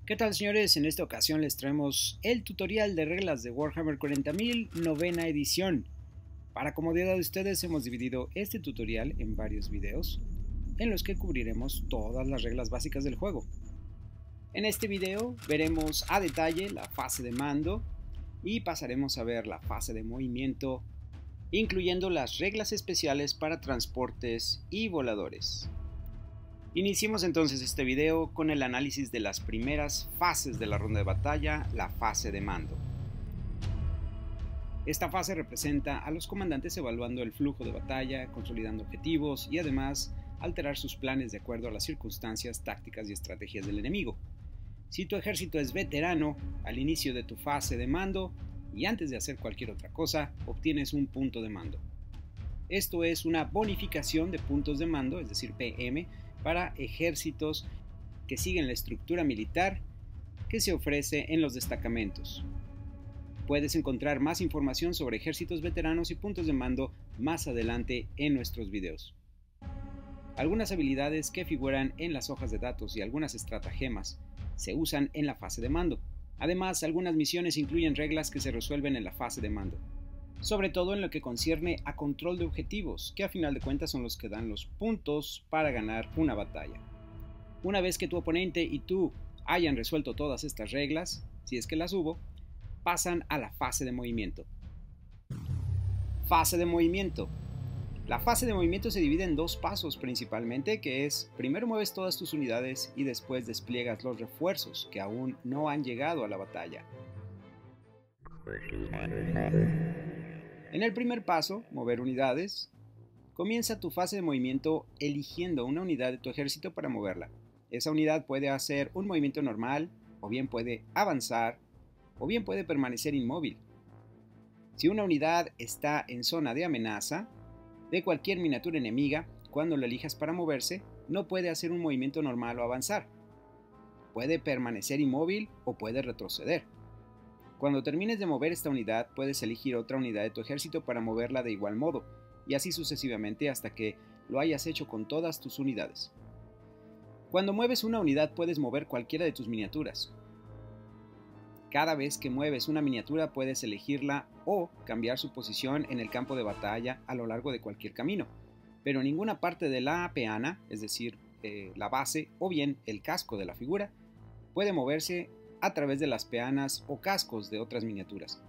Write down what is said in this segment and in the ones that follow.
¿Qué tal, señores? En esta ocasión les traemos el tutorial de reglas de Warhammer 40.000 novena edición. Para comodidad de ustedes hemos dividido este tutorial en varios videos en los que cubriremos todas las reglas básicas del juego. En este video veremos a detalle la fase de mando y pasaremos a ver la fase de movimiento, incluyendo las reglas especiales para transportes y voladores. Iniciemos entonces este video con el análisis de las primeras fases de la ronda de batalla, la fase de mando. Esta fase representa a los comandantes evaluando el flujo de batalla, consolidando objetivos y además alterar sus planes de acuerdo a las circunstancias, tácticas y estrategias del enemigo. Si tu ejército es veterano, al inicio de tu fase de mando y antes de hacer cualquier otra cosa, obtienes un punto de mando. Esto es una bonificación de puntos de mando, es decir, PM, para ejércitos que siguen la estructura militar que se ofrece en los destacamentos. Puedes encontrar más información sobre ejércitos veteranos y puntos de mando más adelante en nuestros videos. Algunas habilidades que figuran en las hojas de datos y algunas estratagemas se usan en la fase de mando. Además, algunas misiones incluyen reglas que se resuelven en la fase de mando, sobre todo en lo que concierne a control de objetivos, que a final de cuentas son los que dan los puntos para ganar una batalla. Una vez que tu oponente y tú hayan resuelto todas estas reglas, si es que las hubo, pasan a la fase de movimiento. Fase de movimiento. La fase de movimiento se divide en dos pasos principalmente, que es primero mueves todas tus unidades y después despliegas los refuerzos que aún no han llegado a la batalla. En el primer paso, mover unidades, comienza tu fase de movimiento eligiendo una unidad de tu ejército para moverla. Esa unidad puede hacer un movimiento normal, o bien puede avanzar, o bien puede permanecer inmóvil. Si una unidad está en zona de amenaza de cualquier miniatura enemiga, cuando la elijas para moverse, no puede hacer un movimiento normal o avanzar. Puede permanecer inmóvil o puede retroceder. Cuando termines de mover esta unidad, puedes elegir otra unidad de tu ejército para moverla de igual modo, y así sucesivamente hasta que lo hayas hecho con todas tus unidades. Cuando mueves una unidad, puedes mover cualquiera de tus miniaturas. Cada vez que mueves una miniatura, puedes elegirla o cambiar su posición en el campo de batalla a lo largo de cualquier camino, pero ninguna parte de la peana, es decir, la base o bien el casco de la figura, puede moverse a través de las peanas o cascos de otras miniaturas.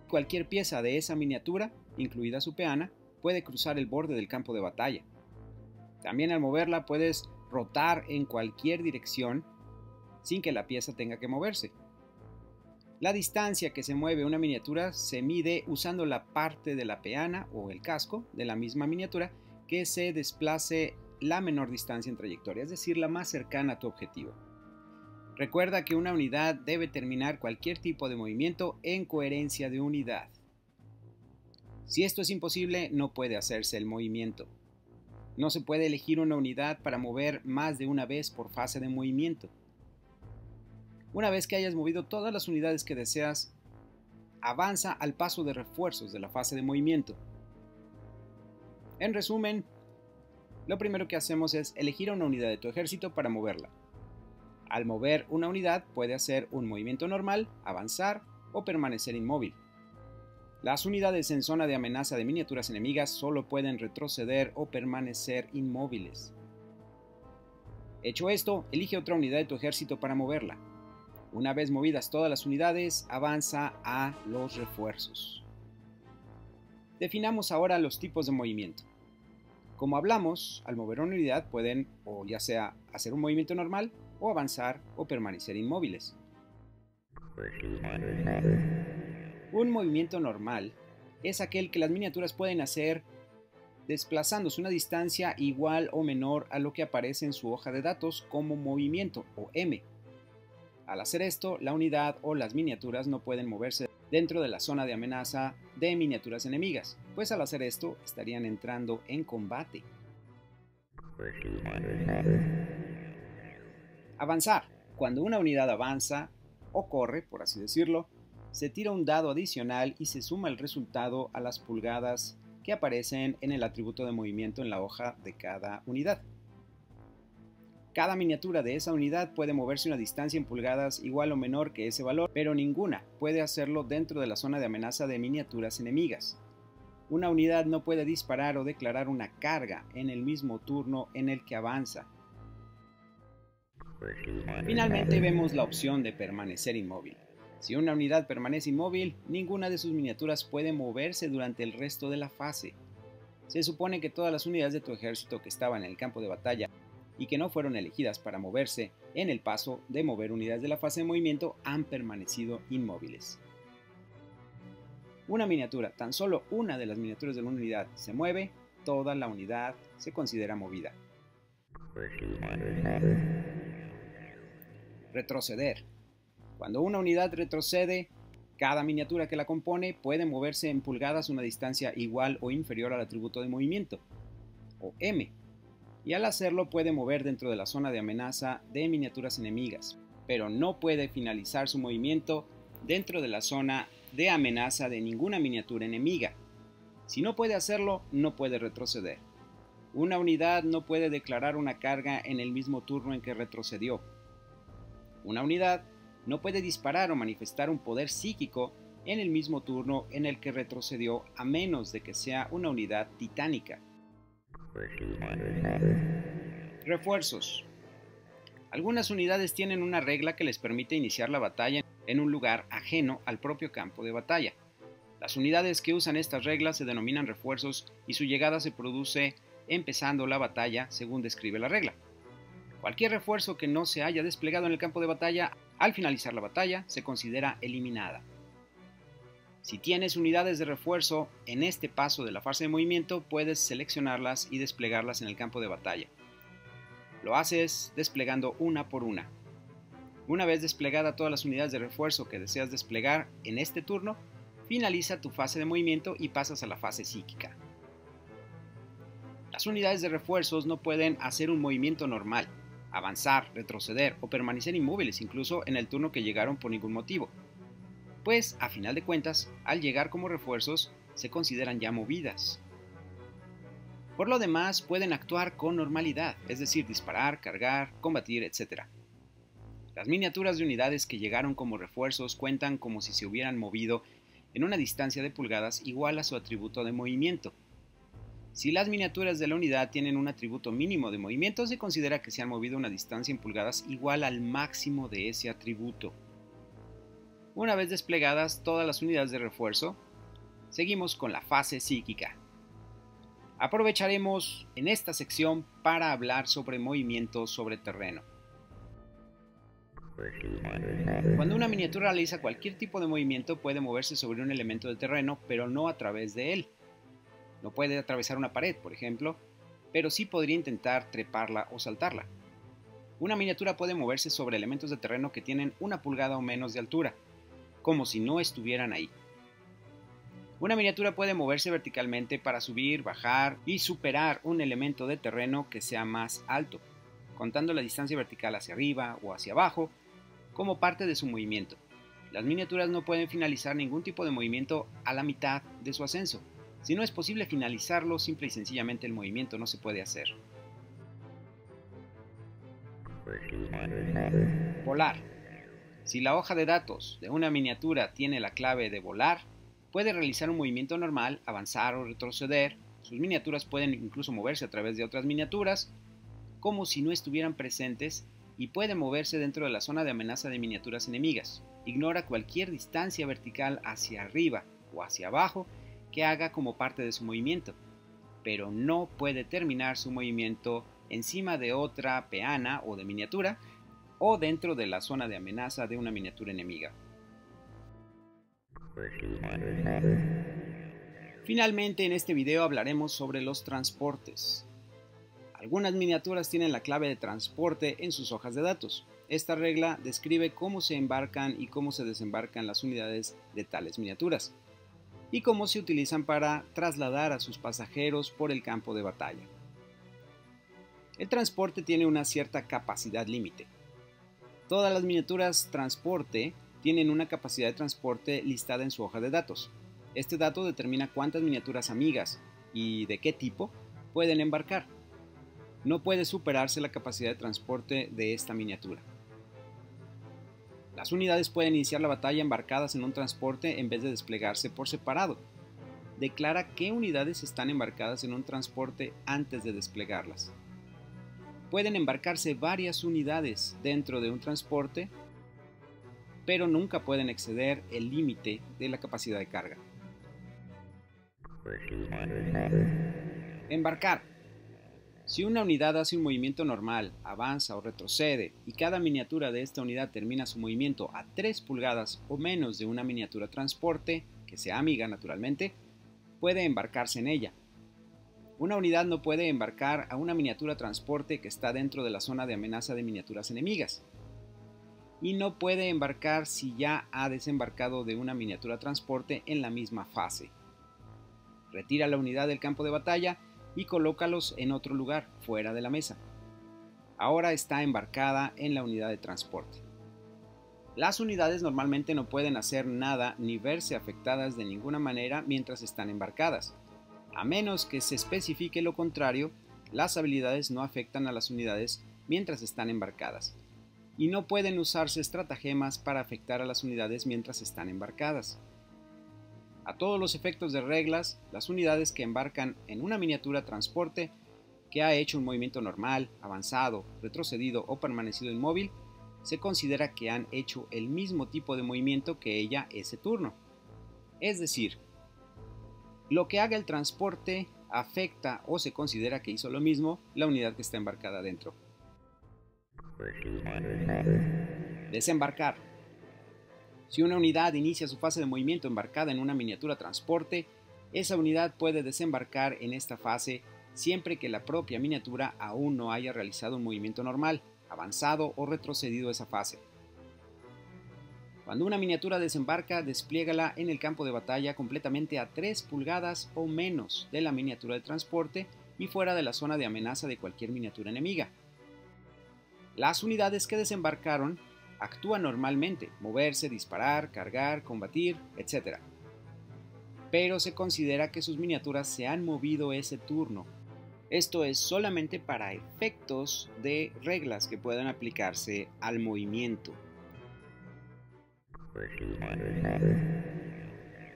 Cualquier pieza de esa miniatura, incluida su peana, puede cruzar el borde del campo de batalla. También al moverla puedes rotar en cualquier dirección sin que la pieza tenga que moverse. La distancia que se mueve una miniatura se mide usando la parte de la peana o el casco de la misma miniatura que se desplace la menor distancia en trayectoria, es decir, la más cercana a tu objetivo. Recuerda que una unidad debe terminar cualquier tipo de movimiento en coherencia de unidad. Si esto es imposible, no puede hacerse el movimiento. No se puede elegir una unidad para mover más de una vez por fase de movimiento. Una vez que hayas movido todas las unidades que deseas, avanza al paso de refuerzos de la fase de movimiento. En resumen, lo primero que hacemos es elegir una unidad de tu ejército para moverla. Al mover una unidad puede hacer un movimiento normal, avanzar o permanecer inmóvil. Las unidades en zona de amenaza de miniaturas enemigas solo pueden retroceder o permanecer inmóviles. Hecho esto, elige otra unidad de tu ejército para moverla. Una vez movidas todas las unidades, avanza a los refuerzos. Definamos ahora los tipos de movimiento. Como hablamos, al mover una unidad pueden o ya sea hacer un movimiento normal, o avanzar o permanecer inmóviles. Un movimiento normal es aquel que las miniaturas pueden hacer desplazándose una distancia igual o menor a lo que aparece en su hoja de datos como movimiento o M. Al hacer esto, la unidad o las miniaturas no pueden moverse dentro de la zona de amenaza de miniaturas enemigas, pues al hacer esto estarían entrando en combate. Avanzar. Cuando una unidad avanza o corre, por así decirlo, se tira un dado adicional y se suma el resultado a las pulgadas que aparecen en el atributo de movimiento en la hoja de cada unidad. Cada miniatura de esa unidad puede moverse una distancia en pulgadas igual o menor que ese valor, pero ninguna puede hacerlo dentro de la zona de amenaza de miniaturas enemigas. Una unidad no puede disparar o declarar una carga en el mismo turno en el que avanza. Finalmente vemos la opción de permanecer inmóvil. Si una unidad permanece inmóvil, ninguna de sus miniaturas puede moverse durante el resto de la fase. Se supone que todas las unidades de tu ejército que estaban en el campo de batalla y que no fueron elegidas para moverse en el paso de mover unidades de la fase de movimiento han permanecido inmóviles. Una miniatura, tan solo una de las miniaturas de una unidad se mueve, toda la unidad se considera movida. Retroceder. Cuando una unidad retrocede, cada miniatura que la compone puede moverse en pulgadas una distancia igual o inferior al atributo de movimiento, o M, y al hacerlo puede mover dentro de la zona de amenaza de miniaturas enemigas, pero no puede finalizar su movimiento dentro de la zona de amenaza de ninguna miniatura enemiga. Si no puede hacerlo, no puede retroceder. Una unidad no puede declarar una carga en el mismo turno en que retrocedió. Una unidad no puede disparar o manifestar un poder psíquico en el mismo turno en el que retrocedió a menos de que sea una unidad titánica. Refuerzos. Algunas unidades tienen una regla que les permite iniciar la batalla en un lugar ajeno al propio campo de batalla. Las unidades que usan estas reglas se denominan refuerzos y su llegada se produce empezando la batalla según describe la regla. Cualquier refuerzo que no se haya desplegado en el campo de batalla al finalizar la batalla se considera eliminada. Si tienes unidades de refuerzo en este paso de la fase de movimiento, puedes seleccionarlas y desplegarlas en el campo de batalla. Lo haces desplegando una por una. Una vez desplegada todas las unidades de refuerzo que deseas desplegar en este turno, finaliza tu fase de movimiento y pasas a la fase psíquica. Las unidades de refuerzos no pueden hacer un movimiento normal, avanzar, retroceder o permanecer inmóviles incluso en el turno que llegaron por ningún motivo, pues a final de cuentas, al llegar como refuerzos, se consideran ya movidas. Por lo demás, pueden actuar con normalidad, es decir, disparar, cargar, combatir, etc. Las miniaturas de unidades que llegaron como refuerzos cuentan como si se hubieran movido en una distancia de pulgadas igual a su atributo de movimiento. Si las miniaturas de la unidad tienen un atributo mínimo de movimiento, se considera que se han movido una distancia en pulgadas igual al máximo de ese atributo. Una vez desplegadas todas las unidades de refuerzo, seguimos con la fase psíquica. Aprovecharemos en esta sección para hablar sobre movimientos sobre terreno. Cuando una miniatura realiza cualquier tipo de movimiento puede moverse sobre un elemento de terreno, pero no a través de él. No puede atravesar una pared, por ejemplo, pero sí podría intentar treparla o saltarla. Una miniatura puede moverse sobre elementos de terreno que tienen 1 pulgada o menos de altura, como si no estuvieran ahí. Una miniatura puede moverse verticalmente para subir, bajar y superar un elemento de terreno que sea más alto, contando la distancia vertical hacia arriba o hacia abajo como parte de su movimiento. Las miniaturas no pueden finalizar ningún tipo de movimiento a la mitad de su ascenso. Si no es posible finalizarlo, simple y sencillamente el movimiento no se puede hacer. Volar. Si la hoja de datos de una miniatura tiene la clave de volar, puede realizar un movimiento normal, avanzar o retroceder. Sus miniaturas pueden incluso moverse a través de otras miniaturas, como si no estuvieran presentes, y puede moverse dentro de la zona de amenaza de miniaturas enemigas. Ignora cualquier distancia vertical hacia arriba o hacia abajo que haga como parte de su movimiento, pero no puede terminar su movimiento encima de otra peana o de miniatura o dentro de la zona de amenaza de una miniatura enemiga. Finalmente, en este video hablaremos sobre los transportes. Algunas miniaturas tienen la clave de transporte en sus hojas de datos. Esta regla describe cómo se embarcan y cómo se desembarcan las unidades de tales miniaturas, y cómo se utilizan para trasladar a sus pasajeros por el campo de batalla. El transporte tiene una cierta capacidad límite. Todas las miniaturas transporte tienen una capacidad de transporte listada en su hoja de datos. Este dato determina cuántas miniaturas amigas y de qué tipo pueden embarcar. No puede superarse la capacidad de transporte de esta miniatura. Las unidades pueden iniciar la batalla embarcadas en un transporte en vez de desplegarse por separado. Declara qué unidades están embarcadas en un transporte antes de desplegarlas. Pueden embarcarse varias unidades dentro de un transporte, pero nunca pueden exceder el límite de la capacidad de carga. Embarcar. Si una unidad hace un movimiento normal, avanza o retrocede, y cada miniatura de esta unidad termina su movimiento a 3 pulgadas o menos de una miniatura transporte, que sea amiga naturalmente, puede embarcarse en ella. Una unidad no puede embarcar a una miniatura transporte que está dentro de la zona de amenaza de miniaturas enemigas. Y no puede embarcar si ya ha desembarcado de una miniatura transporte en la misma fase. Retira la unidad del campo de batalla y colócalos en otro lugar, fuera de la mesa. Ahora está embarcada en la unidad de transporte. Las unidades normalmente no pueden hacer nada ni verse afectadas de ninguna manera mientras están embarcadas. A menos que se especifique lo contrario, las habilidades no afectan a las unidades mientras están embarcadas. Y no pueden usarse estratagemas para afectar a las unidades mientras están embarcadas. A todos los efectos de reglas, las unidades que embarcan en una miniatura transporte que ha hecho un movimiento normal, avanzado, retrocedido o permanecido inmóvil, se considera que han hecho el mismo tipo de movimiento que ella ese turno. Es decir, lo que haga el transporte afecta o se considera que hizo lo mismo la unidad que está embarcada dentro. Desembarcar. Si una unidad inicia su fase de movimiento embarcada en una miniatura transporte, esa unidad puede desembarcar en esta fase siempre que la propia miniatura aún no haya realizado un movimiento normal, avanzado o retrocedido esa fase. Cuando una miniatura desembarca, despliégala en el campo de batalla completamente a 3 pulgadas o menos de la miniatura de transporte y fuera de la zona de amenaza de cualquier miniatura enemiga. Las unidades que desembarcaron actúan normalmente, moverse, disparar, cargar, combatir, etc. Pero se considera que sus miniaturas se han movido ese turno. Esto es solamente para efectos de reglas que puedan aplicarse al movimiento.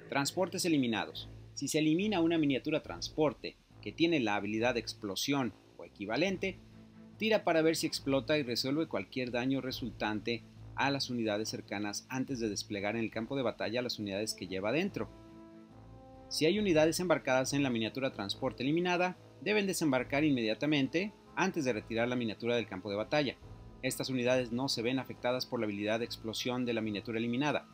Transportes eliminados. Si se elimina una miniatura transporte que tiene la habilidad de explosión o equivalente, tira para ver si explota y resuelve cualquier daño resultante a las unidades cercanas antes de desplegar en el campo de batalla las unidades que lleva dentro. Si hay unidades embarcadas en la miniatura transporte eliminada, deben desembarcar inmediatamente antes de retirar la miniatura del campo de batalla. Estas unidades no se ven afectadas por la habilidad de explosión de la miniatura eliminada.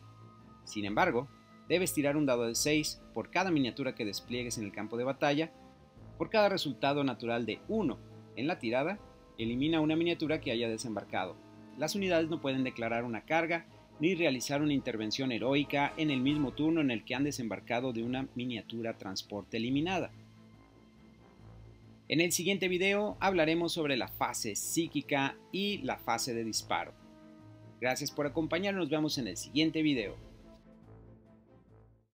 Sin embargo, debes tirar un dado de 6 por cada miniatura que despliegues en el campo de batalla. Por cada resultado natural de 1 en la tirada, elimina una miniatura que haya desembarcado. Las unidades no pueden declarar una carga ni realizar una intervención heroica en el mismo turno en el que han desembarcado de una miniatura transporte eliminada. En el siguiente video hablaremos sobre la fase psíquica y la fase de disparo. Gracias por acompañarnos, nos vemos en el siguiente video.